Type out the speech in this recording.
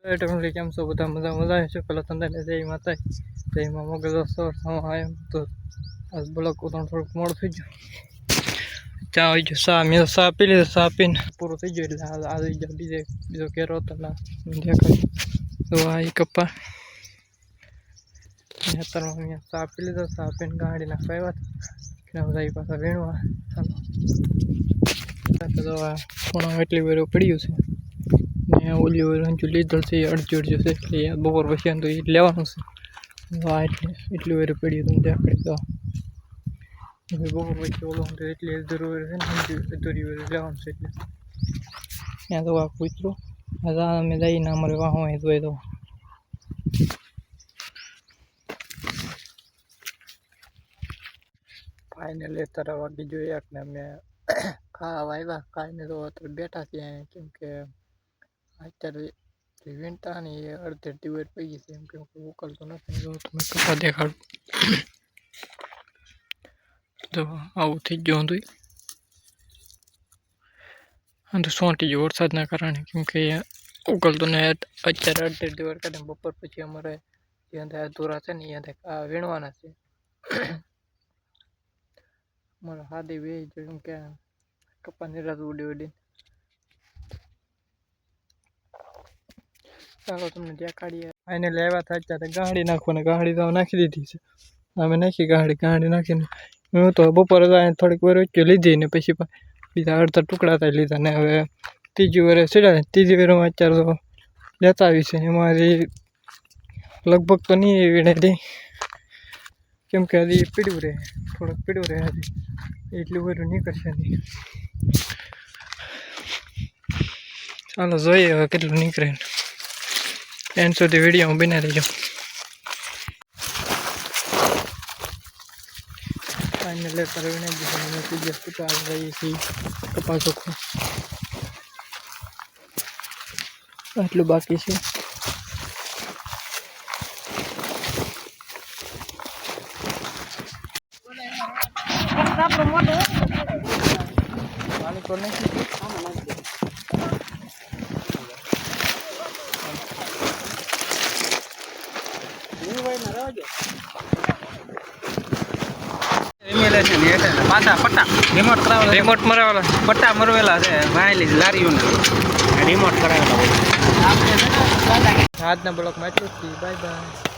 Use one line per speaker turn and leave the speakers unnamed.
Family કેમ છો બધા મજા મજા છે પેલા તંદાને જય માતા જય માં મોગલ દોસ્તો આમ તો આજ બ્લોક ઉતરણ થોડુંક મોડું થઈ ગયું ચા આવી ગયો સા મેં સા પી લીધો સા પીને પૂરું થઈ ગયું એટલે આવી ગયો બીજો કેરો હતો ના દેખાય તો આ કપ્પા અત્યારમાં મેં સા પી લીધો સા પીને ગાડી નાખવા આવ્યા બધા પાછા વીણવા ચાલો તો ખૂણા એટલી વાર પડ્યું છે ને ઓલી રંજુ લીધેલ છે અડધું છે એટલે બપોર પછી તો એ લેવાનું છે એટલી વાર પડ્યું તમે દેખાડી દો બપોર પછી ઓલો એટલી અધૂરી છે ને અધૂરી વાર લેવાનું છે એટલે ત્યાં તો આ કૂતરું અમે જઈને અમારે વાહ હોય તો ફાઇનલી તારા વાગી જોઈએ ને અમે ખાવા આવ્યા ખાઈને તો અત્યારે બેઠા છીએ કેમ કે અત્યારે વીણતા ને એ અડધે વાર પડી ગઈ છે એમ કે ઉકલતો નથી જો તમે કપા દેખાડું તો આવું થઈ ગયું હતું તો સોંટી ગયો વરસાદના કારણે કેમ કે ઉકલતો ને અત્યારે અડધે વાર કાઢે બપોર પછી અમારે જ્યાં અધૂરા છે ને ત્યાં વીણવાના છે મારા હાદી વે કેમ કે કપા નિરાશ ઉડી ચાલો તમને દેખાડીએ ફાઇનલી આવ્યા હતા અત્યારે ગાડી નાખવાને ગાડી તો નાખી દીધી છે અમે નાખી ગાડી નાખીને હું તો બપોરે થોડીક વાર વચ્ચે લીધી ને પછી બીજા અડધા ટુકડા થાય લીધા ને હવે ત્રીજી વાર સીડા ત્રીજી વારમાં અત્યારે તો લેતા આવી છે એમાં લગભગ તો નહીં વીણેલી કેમ કે હજી પીડ્યું રહે થોડુંક પીડ્યું રહે હજી એટલું બધું નીકળશે નહીં ચાલો જોઈએ હવે કેટલું નીકળે એન્ડ સુધી વિડીયો બના દેજો ફાઇનલી વિના દીધું ત્રીજા કપાસ જઈએ છીએ કપાસ ચોખ્ખું આટલું બાકી છે
પાછા પટ્ટા રિમોટ મરાવેલા પટ્ટા મરવેલા છે વાયેલી લારીઓના રિમોટ કરાવેલા
આજના બ્લોગમાં એટલું જ બાય બાય.